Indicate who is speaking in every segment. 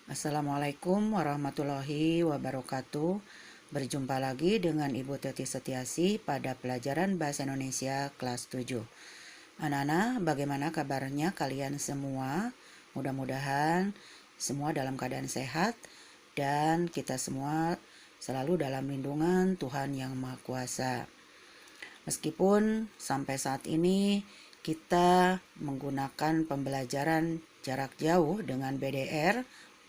Speaker 1: Assalamualaikum warahmatullahi wabarakatuh. Berjumpa lagi dengan Ibu Teti Setiasi pada pelajaran Bahasa Indonesia kelas 7. Anak-anak, bagaimana kabarnya kalian semua? Mudah-mudahan semua dalam keadaan sehat dan kita semua selalu dalam lindungan Tuhan Yang Maha Kuasa. Meskipun sampai saat ini kita menggunakan pembelajaran jarak jauh dengan BDR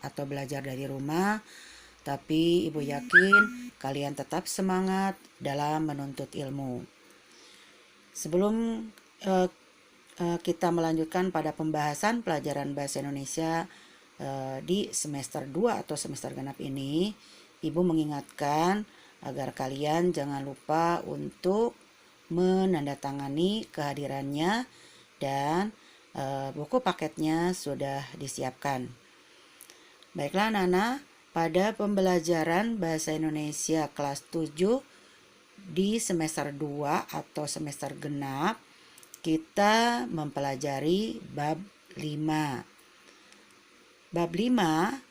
Speaker 1: atau belajar dari rumah, tapi Ibu yakin kalian tetap semangat dalam menuntut ilmu. Sebelum kita melanjutkan pada pembahasan pelajaran Bahasa Indonesia di semester 2 atau semester genap ini, Ibu mengingatkan agar kalian jangan lupa untuk menandatangani kehadirannya dan buku paketnya sudah disiapkan. Baiklah anak-anak, pada pembelajaran Bahasa Indonesia kelas 7 di semester 2 atau semester genap, kita mempelajari bab 5. Bab 5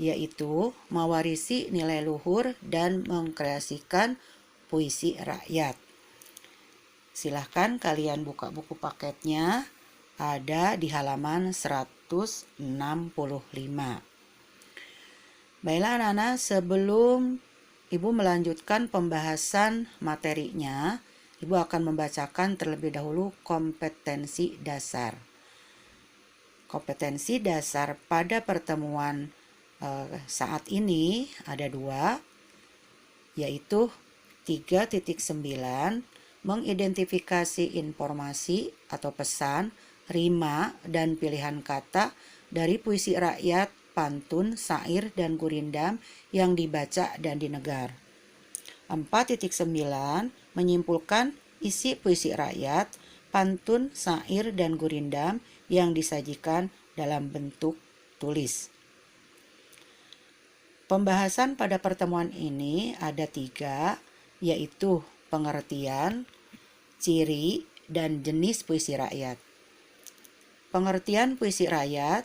Speaker 1: yaitu mewarisi nilai luhur dan mengkreasikan puisi rakyat. Silahkan kalian buka buku paketnya, ada di halaman 165. Baiklah anak-anak, sebelum Ibu melanjutkan pembahasan materinya, Ibu akan membacakan terlebih dahulu kompetensi dasar. Kompetensi dasar pada pertemuan saat ini ada 2, yaitu 3.9, mengidentifikasi informasi atau pesan, rima, dan pilihan kata dari puisi rakyat, pantun, syair, dan gurindam yang dibaca dan dinegar. 4.9, menyimpulkan isi puisi rakyat, pantun, syair, dan gurindam yang disajikan dalam bentuk tulis. Pembahasan pada pertemuan ini ada 3, yaitu pengertian, ciri, dan jenis puisi rakyat. Pengertian puisi rakyat.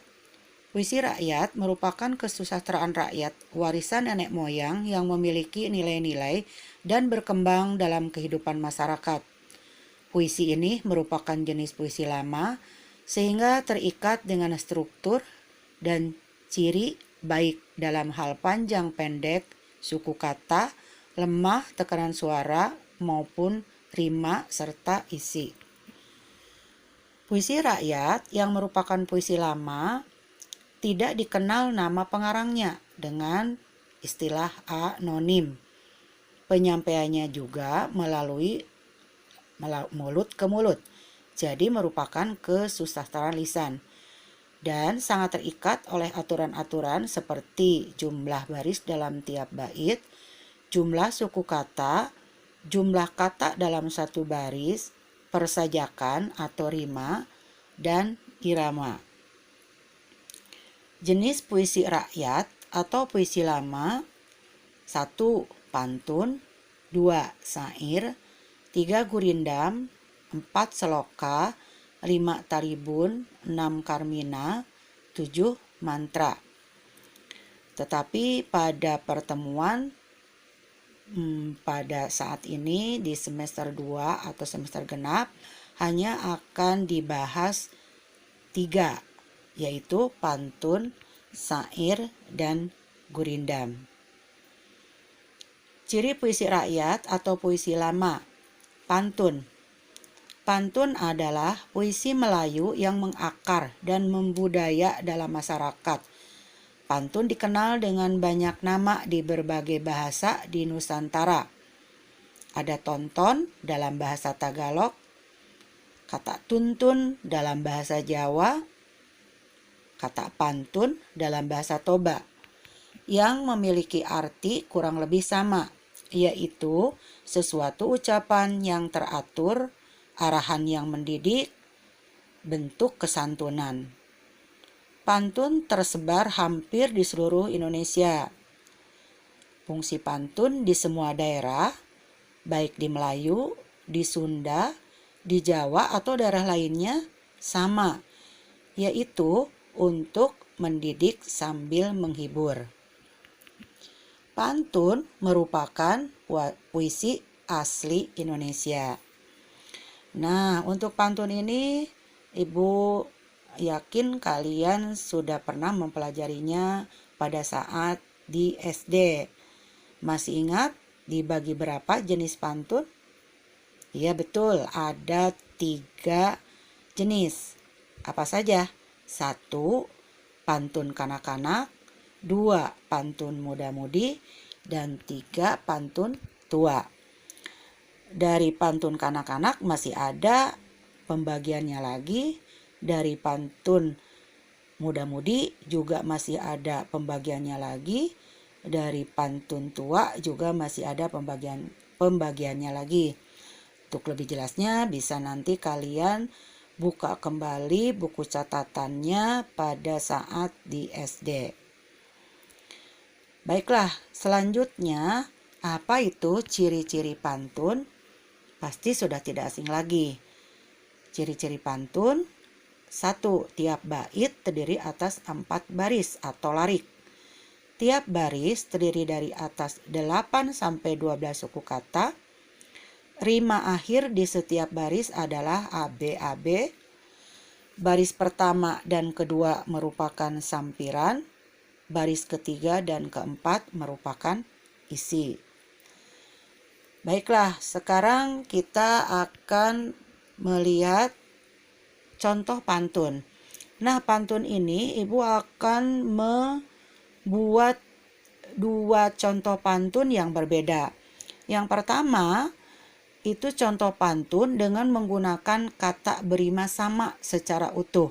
Speaker 1: Puisi rakyat merupakan kesejahteraan rakyat, warisan nenek moyang yang memiliki nilai-nilai dan berkembang dalam kehidupan masyarakat. Puisi ini merupakan jenis puisi lama, sehingga terikat dengan struktur dan ciri baik dalam hal panjang pendek, suku kata, lemah tekanan suara, maupun rima serta isi. Puisi rakyat yang merupakan puisi lama tidak dikenal nama pengarangnya dengan istilah anonim. Penyampaiannya juga melalui mulut ke mulut, jadi merupakan kesusastraan lisan dan sangat terikat oleh aturan-aturan seperti jumlah baris dalam tiap bait, jumlah suku kata, jumlah kata dalam satu baris, persajakan atau rima, dan irama. Jenis puisi rakyat atau puisi lama: 1. Pantun, 2. Syair, 3. Gurindam, 4. Seloka, 5. Taribun, 6. Karmina, 7. Mantra. Tetapi pada pertemuan pada saat ini di semester 2 atau semester genap hanya akan dibahas 3, yaitu pantun, syair, dan gurindam. Ciri puisi rakyat atau puisi lama. Pantun. Pantun adalah puisi Melayu yang mengakar dan membudaya dalam masyarakat. Pantun dikenal dengan banyak nama di berbagai bahasa di Nusantara. Ada tonton dalam bahasa Tagalog, kata tuntun dalam bahasa Jawa, kata pantun dalam bahasa Toba, yang memiliki arti kurang lebih sama, yaitu sesuatu ucapan yang teratur, arahan yang mendidik, bentuk kesantunan. Pantun tersebar hampir di seluruh Indonesia. Fungsi pantun di semua daerah, baik di Melayu, di Sunda, di Jawa, atau daerah lainnya sama, yaitu untuk mendidik sambil menghibur. Pantun merupakan puisi asli Indonesia. Nah, untuk pantun ini Ibu yakin kalian sudah pernah mempelajarinya pada saat di SD. Masih ingat dibagi berapa jenis pantun? Iya betul, ada 3 jenis. Apa saja? 1. Pantun kanak-kanak, 2. Pantun muda-mudi, dan 3. Pantun tua. Dari pantun kanak-kanak masih ada pembagiannya lagi. Dari pantun muda-mudi juga masih ada pembagiannya lagi. Dari pantun tua juga masih ada pembagiannya lagi. Untuk lebih jelasnya bisa nanti kalian buka kembali buku catatannya pada saat di SD. Baiklah, selanjutnya apa itu ciri-ciri pantun? Pasti sudah tidak asing lagi. Ciri-ciri pantun: 1. Tiap bait terdiri atas 4 baris atau larik. Tiap baris terdiri dari atas 8-12 suku kata. Rima akhir di setiap baris adalah ABAB. Baris pertama dan kedua merupakan sampiran. Baris ketiga dan keempat merupakan isi. Baiklah, sekarang kita akan melihat contoh pantun. Nah, pantun ini Ibu akan membuat 2 contoh pantun yang berbeda. Yang pertama, itu contoh pantun dengan menggunakan kata berima sama secara utuh.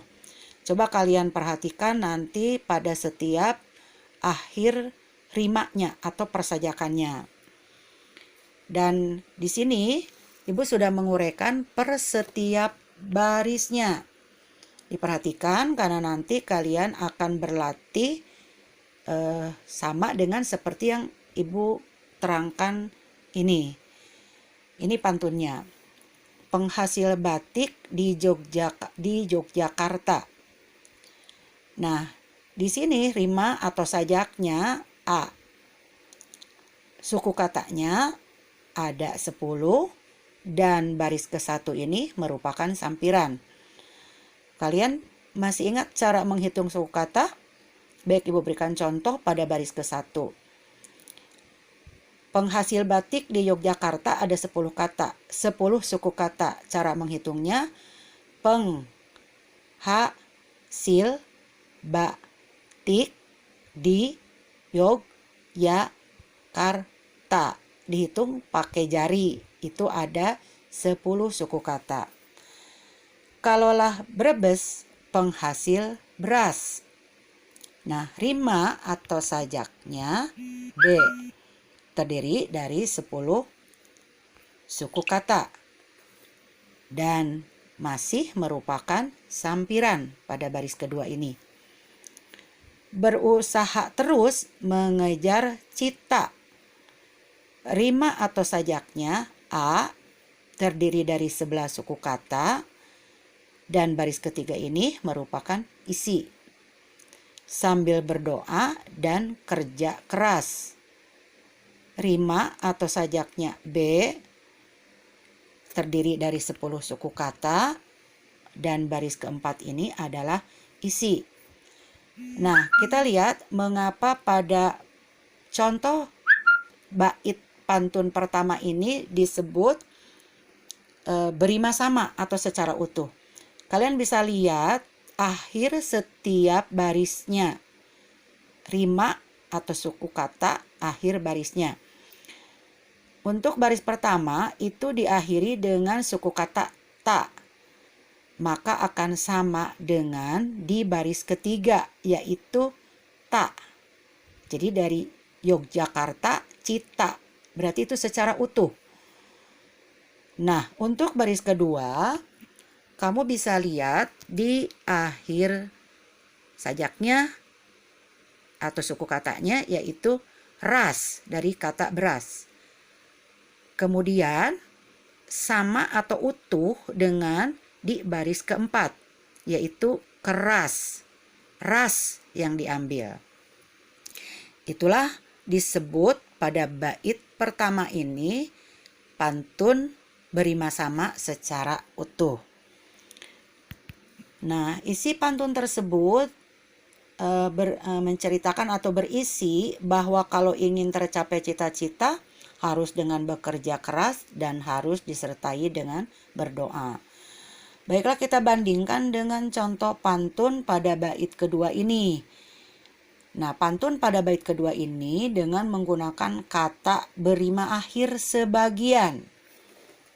Speaker 1: Coba kalian perhatikan nanti pada setiap akhir rimanya atau persajakannya. Dan di sini Ibu sudah menguraikan per setiap barisnya. Diperhatikan karena nanti kalian akan berlatih sama dengan seperti yang Ibu terangkan ini. Ini pantunnya. Penghasil batik di Yogyakarta. Nah, di sini rima atau sajaknya A. Suku katanya ada 10 dan baris ke-1 ini merupakan sampiran. Kalian masih ingat cara menghitung suku kata? Baik, Ibu berikan contoh pada baris ke-1. Penghasil batik di Yogyakarta ada 10 kata, 10 suku kata. Cara menghitungnya: penghasil batik di Yogyakarta. Dihitung pakai jari, itu ada 10 suku kata. Kalaulah Brebes, penghasil beras. Nah, rima atau sajaknya B. Terdiri dari 10 suku kata dan masih merupakan sampiran pada baris kedua ini. Berusaha terus mengejar cita. Rima atau sajaknya A. Terdiri dari 11 suku kata dan baris ketiga ini merupakan isi. Sambil berdoa dan kerja keras. Rima atau sajaknya B. Terdiri dari 10 suku kata dan baris keempat ini adalah isi. Nah, kita lihat mengapa pada contoh bait pantun pertama ini disebut berima sama atau secara utuh. Kalian bisa lihat akhir setiap barisnya. Rima atau suku kata akhir barisnya. Untuk baris pertama itu diakhiri dengan suku kata ta. Maka akan sama dengan di baris ketiga, yaitu ta. Jadi dari Yogyakarta, Cita. Berarti itu secara utuh. Nah, untuk baris kedua, kamu bisa lihat di akhir sajaknya atau suku katanya yaitu ras dari kata beras. Kemudian sama atau utuh dengan di baris keempat yaitu keras. ras yang diambil. Itulah disebut pada bait pertama ini pantun berima sama secara utuh. Nah, isi pantun tersebut menceritakan atau berisi bahwa kalau ingin tercapai cita-cita harus dengan bekerja keras dan harus disertai dengan berdoa. Baiklah, kita bandingkan dengan contoh pantun pada bait kedua ini. Nah, pantun pada bait kedua ini dengan menggunakan kata berima akhir sebagian.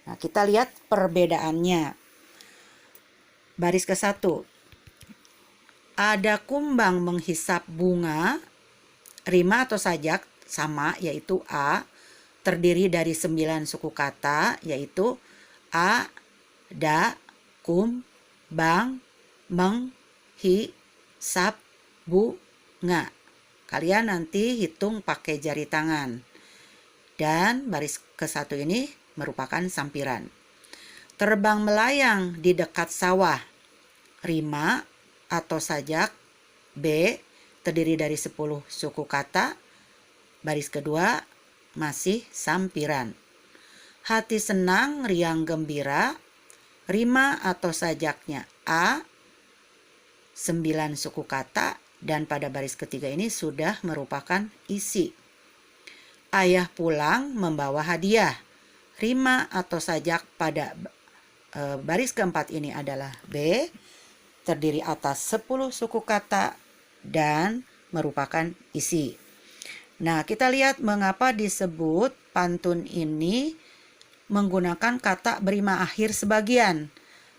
Speaker 1: Nah, kita lihat perbedaannya. Baris ke-1. Ada kumbang menghisap bunga, rima atau sajak sama, yaitu A, terdiri dari 9 suku kata, yaitu A, da, kum, bang, meng, hi, sap, bu, nga. Kalian nanti hitung pakai jari tangan. Dan baris ke-1 ini merupakan sampiran. Terbang melayang di dekat sawah, rima atau sajak. B, terdiri dari 10 suku kata. Baris kedua masih sampiran. Hati senang, riang gembira, rima atau sajaknya A, 9 suku kata, dan pada baris ketiga ini sudah merupakan isi. Ayah pulang membawa hadiah, rima atau sajak pada baris keempat ini adalah B, terdiri atas 10 suku kata dan merupakan isi. Nah, kita lihat mengapa disebut pantun ini menggunakan kata berima akhir sebagian.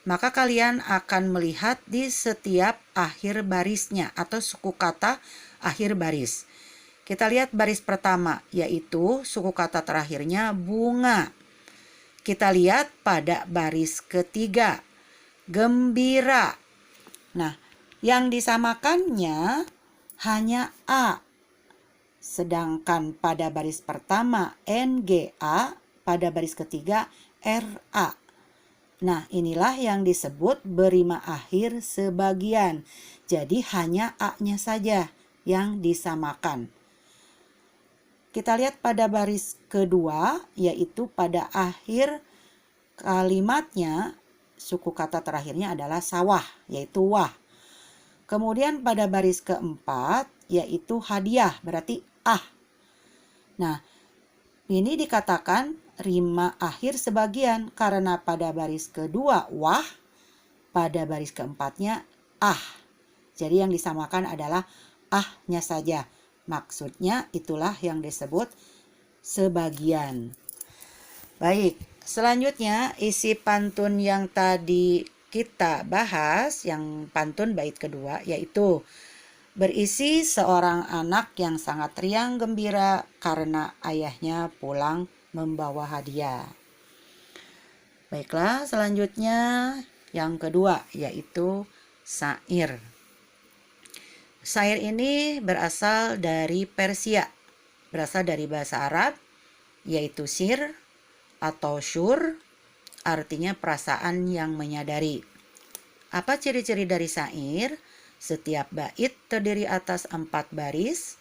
Speaker 1: Maka kalian akan melihat di setiap akhir barisnya atau suku kata akhir baris. Kita lihat baris pertama, yaitu suku kata terakhirnya bunga. Kita lihat pada baris ketiga, gembira. Nah, yang disamakannya hanya A. Sedangkan pada baris pertama NGA, pada baris ketiga RA. Nah, inilah yang disebut berima akhir sebagian. Jadi hanya A-nya saja yang disamakan. Kita lihat pada baris kedua, yaitu pada akhir kalimatnya suku kata terakhirnya adalah sawah, yaitu wah. Kemudian pada baris keempat, yaitu hadiah, berarti ah. Nah, ini dikatakan rima akhir sebagian karena pada baris kedua wah, pada baris keempatnya ah. Jadi yang disamakan adalah ahnya saja. Maksudnya itulah yang disebut sebagian. Baik, selanjutnya isi pantun yang tadi kita bahas, yang pantun bait kedua, yaitu berisi seorang anak yang sangat riang gembira karena ayahnya pulang membawa hadiah. Baiklah, selanjutnya yang kedua, yaitu syair. Syair ini berasal dari Persia, berasal dari bahasa Arab, yaitu syir atau syur, artinya perasaan yang menyadari. Apa ciri-ciri dari syair? Setiap bait terdiri atas 4 baris.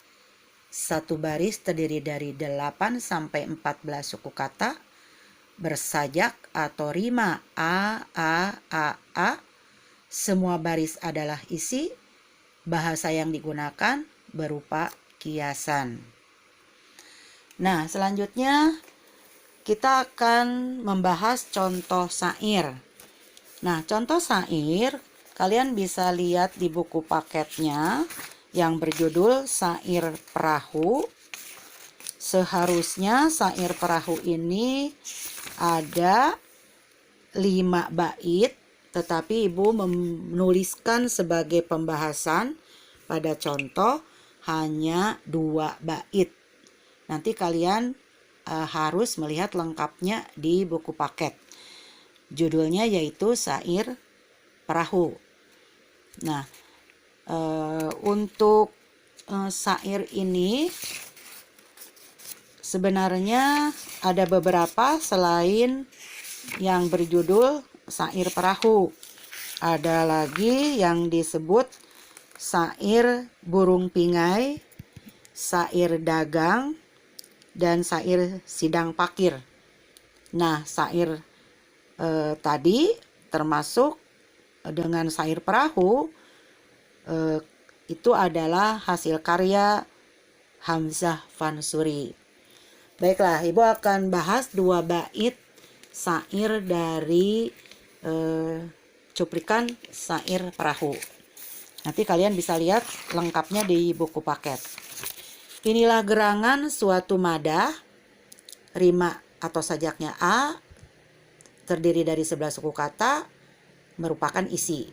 Speaker 1: Satu baris terdiri dari 8 sampai 14 suku kata. Bersajak atau rima A, A, A, A. Semua baris adalah isi. Bahasa yang digunakan berupa kiasan. Nah, selanjutnya kita akan membahas contoh syair. Nah, contoh syair kalian bisa lihat di buku paketnya yang berjudul Syair Perahu. Seharusnya syair perahu ini ada 5 bait, tetapi Ibu menuliskan sebagai pembahasan pada contoh hanya 2 bait. Nanti kalian harus melihat lengkapnya di buku paket. Judulnya yaitu Syair Perahu. Nah, untuk syair ini sebenarnya ada beberapa selain yang berjudul Syair Perahu. Ada lagi yang disebut sair burung pingai, sair dagang, dan sair sidang pakir. Nah, sair tadi termasuk dengan sair perahu itu adalah hasil karya Hamzah Fansuri. Baiklah, Ibu akan bahas 2 bait sair dari cuplikan sair perahu. Nanti kalian bisa lihat lengkapnya di buku paket. Inilah gerangan suatu madah, rima atau sajaknya A, terdiri dari 11 suku kata, merupakan isi.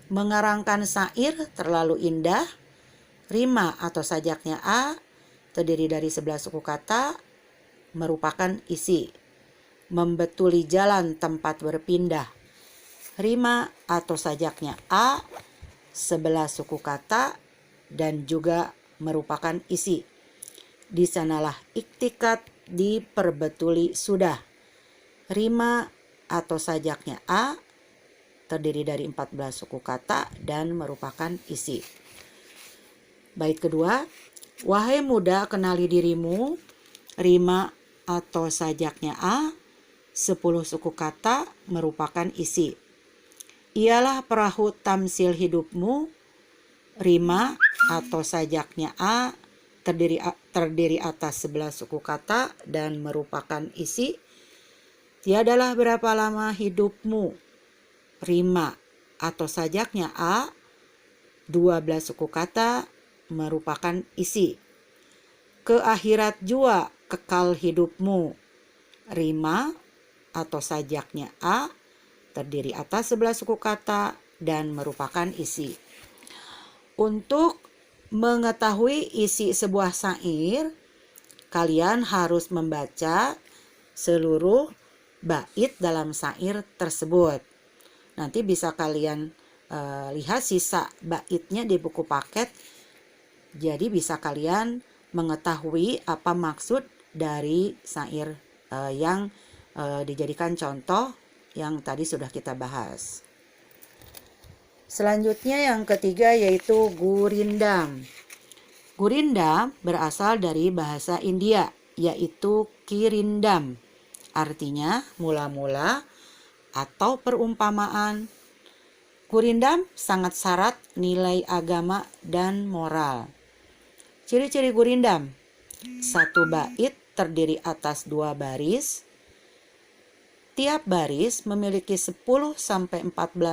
Speaker 1: Mengarangkan sair terlalu indah, rima atau sajaknya A, terdiri dari 11 suku kata, merupakan isi. Membetuli jalan tempat berpindah, rima atau sajaknya A, 11 suku kata, dan juga merupakan isi. Di sanalah iktikat diperbetuli sudah, rima atau sajaknya A, terdiri dari 14 suku kata dan merupakan isi. Bait kedua, wahai muda kenali dirimu, rima atau sajaknya A, 10 suku kata merupakan isi. Ialah perahu tamsil hidupmu, rima atau sajaknya A, terdiri atas 11 suku kata dan merupakan isi. Tiadalah berapa lama hidupmu, rima atau sajaknya A, 12 suku kata merupakan isi. Ke akhirat jua kekal hidupmu, rima atau sajaknya A, terdiri atas 11 suku kata dan merupakan isi. Untuk mengetahui isi sebuah syair, kalian harus membaca seluruh bait dalam syair tersebut. Nanti bisa kalian lihat sisa baitnya di buku paket. Jadi bisa kalian mengetahui apa maksud dari syair yang dijadikan contoh yang tadi sudah kita bahas. Selanjutnya yang ketiga yaitu gurindam. Gurindam berasal dari bahasa India, yaitu kirindam. Artinya mula-mula atau perumpamaan. Gurindam sangat syarat nilai agama dan moral. Ciri-ciri gurindam: 1 bait terdiri atas 2 baris. Tiap baris memiliki 10-14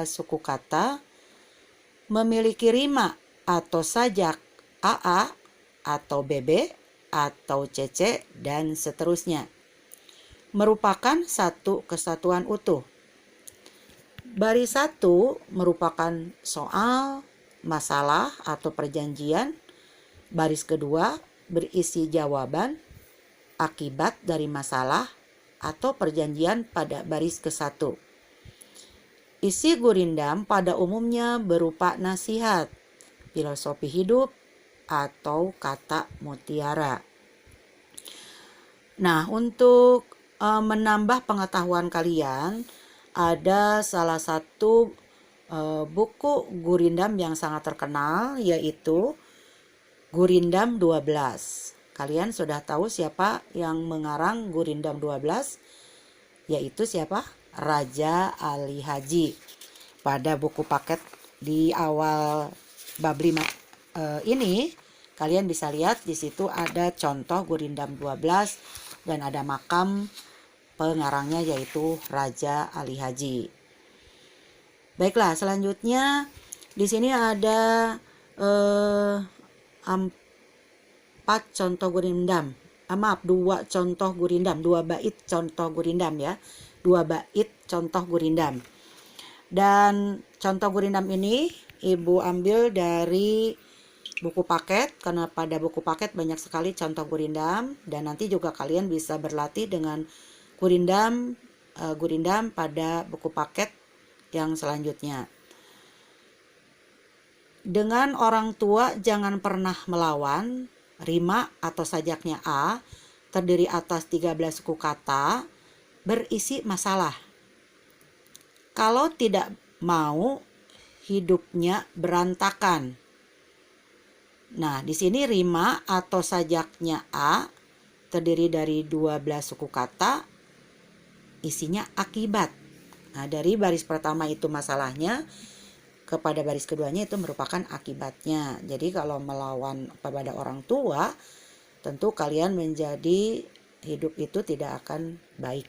Speaker 1: suku kata, memiliki rima atau sajak AA atau BB atau CC, dan seterusnya. Merupakan satu kesatuan utuh. Baris 1 merupakan soal, masalah atau perjanjian. Baris kedua berisi jawaban, akibat dari masalah atau perjanjian pada baris ke-1. Isi gurindam pada umumnya berupa nasihat, filosofi hidup, atau kata mutiara. Nah, untuk menambah pengetahuan kalian, ada salah satu buku gurindam yang sangat terkenal, yaitu Gurindam 12. Kalian sudah tahu siapa yang mengarang Gurindam 12? Yaitu siapa? Raja Ali Haji. Pada buku paket di awal bab 5 ini, kalian bisa lihat di situ ada contoh Gurindam 12 dan ada makam pengarangnya yaitu Raja Ali Haji. Baiklah, selanjutnya di sini ada 4 contoh gurindam. 2 contoh gurindam, 2 bait contoh gurindam ya. 2 bait contoh gurindam. Dan contoh gurindam ini Ibu ambil dari buku paket, karena pada buku paket banyak sekali contoh gurindam, dan nanti juga kalian bisa berlatih dengan gurindam pada buku paket yang selanjutnya. Dengan orang tua jangan pernah melawan, rima atau sajaknya A, terdiri atas 13 suku kata, berisi masalah. Kalau tidak mau, hidupnya berantakan, Nah, di sini rima atau sajaknya A terdiri dari 12 suku kata, isinya akibat. Nah, dari baris pertama itu masalahnya, kepada baris keduanya itu merupakan akibatnya. Jadi kalau melawan kepada orang tua, tentu kalian menjadi hidup itu tidak akan baik.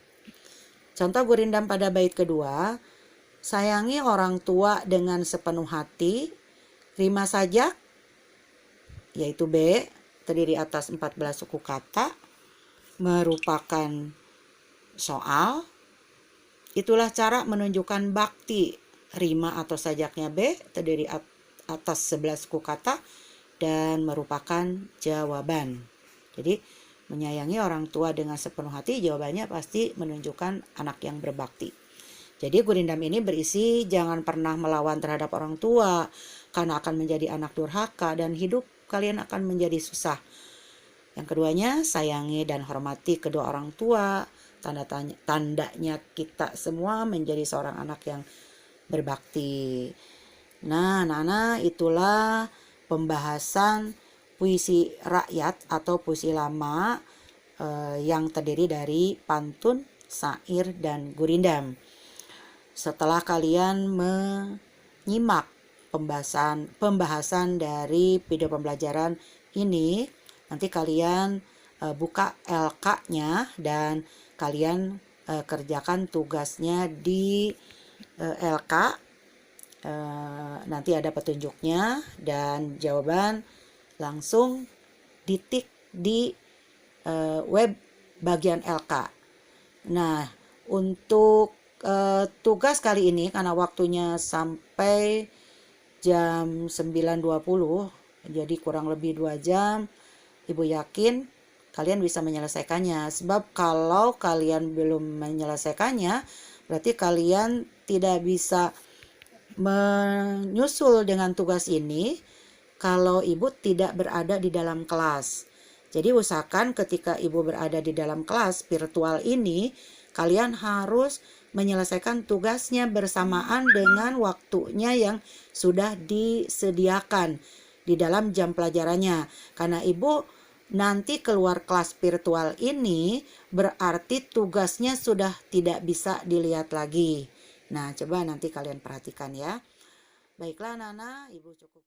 Speaker 1: Contoh gurindam pada bait kedua, sayangi orang tua dengan sepenuh hati, rima sajak yaitu B, terdiri atas 14 suku kata, merupakan soal. Itulah cara menunjukkan bakti. Rima atau sajaknya B terdiri atas 11 suku kata dan merupakan jawaban. Jadi menyayangi orang tua dengan sepenuh hati, jawabannya pasti menunjukkan anak yang berbakti. Jadi gurindam ini berisi jangan pernah melawan terhadap orang tua karena akan menjadi anak durhaka dan hidup kalian akan menjadi susah. Yang keduanya, sayangi dan hormati kedua orang tua. Tandanya kita semua menjadi seorang anak yang berbakti. Nah, Nana, itulah pembahasan puisi rakyat atau puisi lama yang terdiri dari pantun, syair, dan gurindam. Setelah kalian menyimak pembahasan dari video pembelajaran ini, nanti kalian buka LK-nya dan kalian kerjakan tugasnya di LK. Nanti ada petunjuknya dan jawaban langsung ditik di web bagian LK. Nah, untuk tugas kali ini karena waktunya sampai jam 9.20, jadi kurang lebih 2 jam, Ibu yakin kalian bisa menyelesaikannya. Sebab kalau kalian belum menyelesaikannya, berarti kalian tidak bisa menyusul dengan tugas ini kalau Ibu tidak berada di dalam kelas. Jadi usahakan ketika Ibu berada di dalam kelas virtual ini, kalian harus menyelesaikan tugasnya bersamaan dengan waktunya yang sudah disediakan di dalam jam pelajarannya. Karena Ibu nanti keluar kelas virtual ini berarti tugasnya sudah tidak bisa dilihat lagi. Nah, coba nanti kalian perhatikan ya. Baiklah Nana, Ibu cukup.